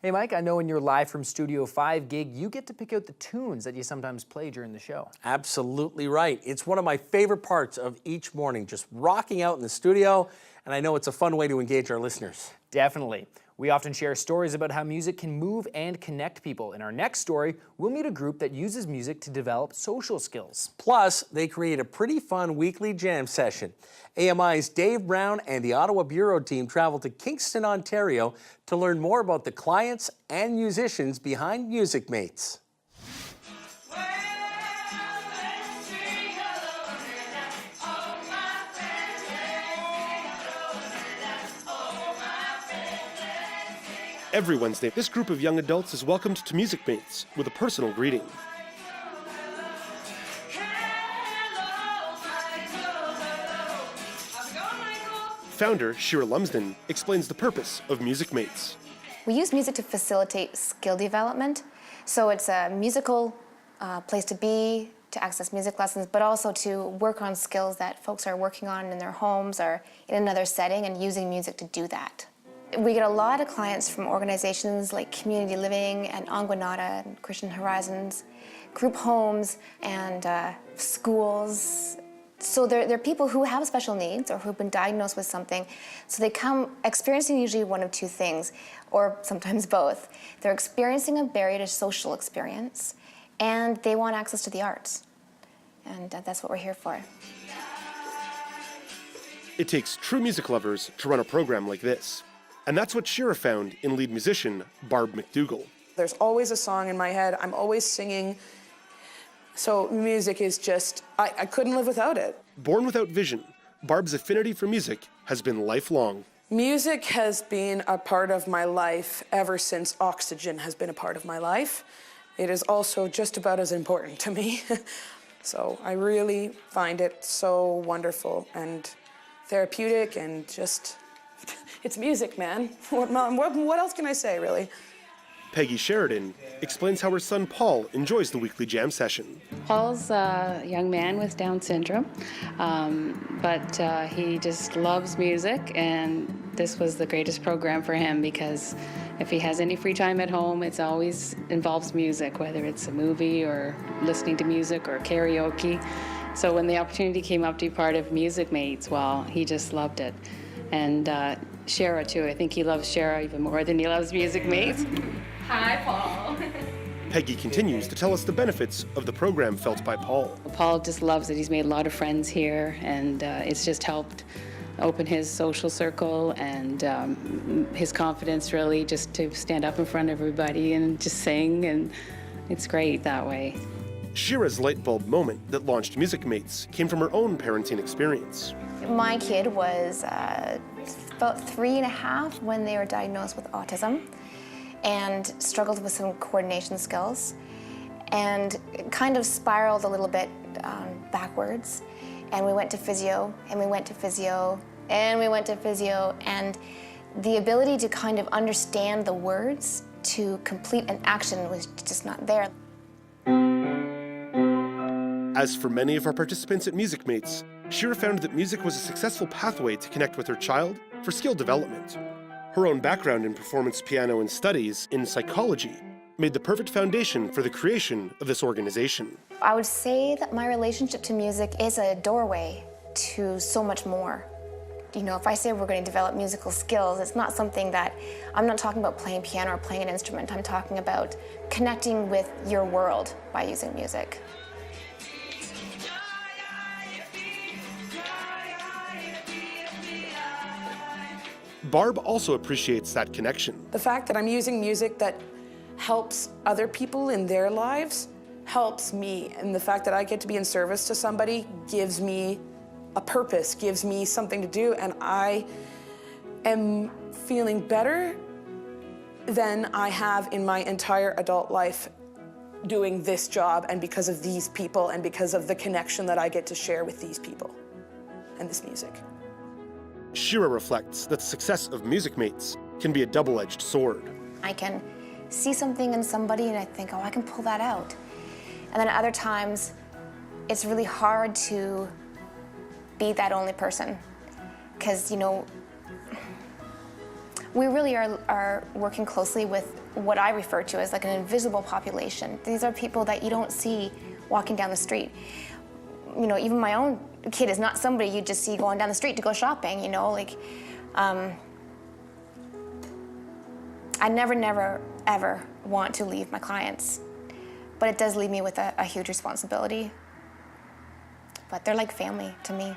Hey Mike, I know in your Live from Studio 5 gig, you get to pick out the tunes that you sometimes play during the show. Absolutely right. It's one of my favorite parts of each morning, just rocking out in the studio, and I know it's a fun way to engage our listeners. Definitely. We often share stories about how music can move and connect people. In our next story, we'll meet a group that uses music to develop social skills. Plus, they create a pretty fun weekly jam session. AMI's Dave Brown and the Ottawa Bureau team traveled to Kingston, Ontario to learn more about the clients and musicians behind MusicMates. Every Wednesday, this group of young adults is welcomed to MusicMates with a personal greeting. Founder Shira Lumsden explains the purpose of MusicMates. We use music to facilitate skill development, so it's a musical place to be, to access music lessons, but also to work on skills that folks are working on in their homes or in another setting and using music to do that. We get a lot of clients from organizations like Community Living and Anguanata and Christian Horizons, group homes and schools. So they're people who have special needs or who've been diagnosed with something. So they come experiencing usually one of two things, or sometimes both. They're experiencing a barrier to social experience, and they want access to the arts. And that's what we're here for. It takes true music lovers to run a program like this. And that's what Shira found in lead musician Barb McDougall. There's always a song in my head. I'm always singing. So music is just, I couldn't live without it. Born without vision, Barb's affinity for music has been lifelong. Music has been a part of my life ever since oxygen has been a part of my life. It is also just about as important to me. So I really find it so wonderful and therapeutic and just, it's music, man. What else can I say, really? Peggy Sheridan explains how her son Paul enjoys the weekly jam session. Paul's a young man with Down syndrome, but he just loves music, and this was the greatest program for him because if he has any free time at home, it always involves music, whether it's a movie or listening to music or karaoke. So when the opportunity came up to be part of MusicMates, well, he just loved it. And Shara, too. I think he loves Shara even more than he loves MusicMates. Hi, Paul. Peggy continues to tell us the benefits of the program felt by Paul. Paul just loves it. He's made a lot of friends here, and it's just helped open his social circle and his confidence, really, just to stand up in front of everybody and just sing, and it's great that way. Shira's light bulb moment that launched MusicMates came from her own parenting experience. My kid was about 3.5 when they were diagnosed with autism and struggled with some coordination skills and kind of spiraled a little bit backwards. And we went to physio, and we went to physio, and we went to physio, and the ability to kind of understand the words to complete an action was just not there. As for many of our participants at MusicMates, Shira found that music was a successful pathway to connect with her child for skill development. Her own background in performance piano and studies in psychology made the perfect foundation for the creation of this organization. I would say that my relationship to music is a doorway to so much more. You know, if I say we're going to develop musical skills, it's not something that, I'm not talking about playing piano or playing an instrument. I'm talking about connecting with your world by using music. Barb also appreciates that connection. The fact that I'm using music that helps other people in their lives helps me. And the fact that I get to be in service to somebody gives me a purpose, gives me something to do, and I am feeling better than I have in my entire adult life doing this job, and because of these people and because of the connection that I get to share with these people and this music. Shira reflects that the success of MusicMates can be a double-edged sword. I can see something in somebody and I think, oh, I can pull that out. And then at other times, it's really hard to be that only person. Because, you know, We really are working closely with what I refer to as like an invisible population. These are people that you don't see walking down the street. You know, even my own kid is not somebody you just see going down the street to go shopping, you know, like, I never, ever want to leave my clients, but it does leave me with a huge responsibility. But they're like family to me.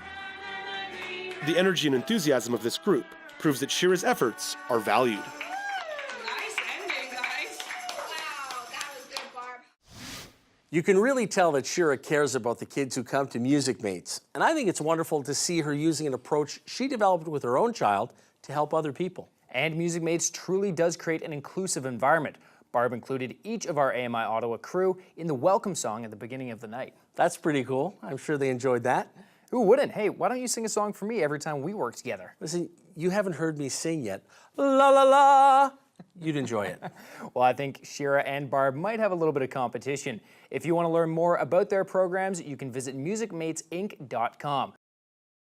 The energy and enthusiasm of this group proves that Shira's efforts are valued. Nice ending, guys. Wow, that was good, Barb. You can really tell that Shira cares about the kids who come to MusicMates, and I think it's wonderful to see her using an approach she developed with her own child to help other people. And MusicMates truly does create an inclusive environment. Barb included each of our AMI Ottawa crew in the welcome song at the beginning of the night. That's pretty cool. I'm sure they enjoyed that. Who wouldn't? Hey, why don't you sing a song for me every time we work together? Listen, you haven't heard me sing yet. La la la. You'd enjoy it. Well, I think Shira and Barb might have a little bit of competition. If you want to learn more about their programs, you can visit musicmatesinc.com.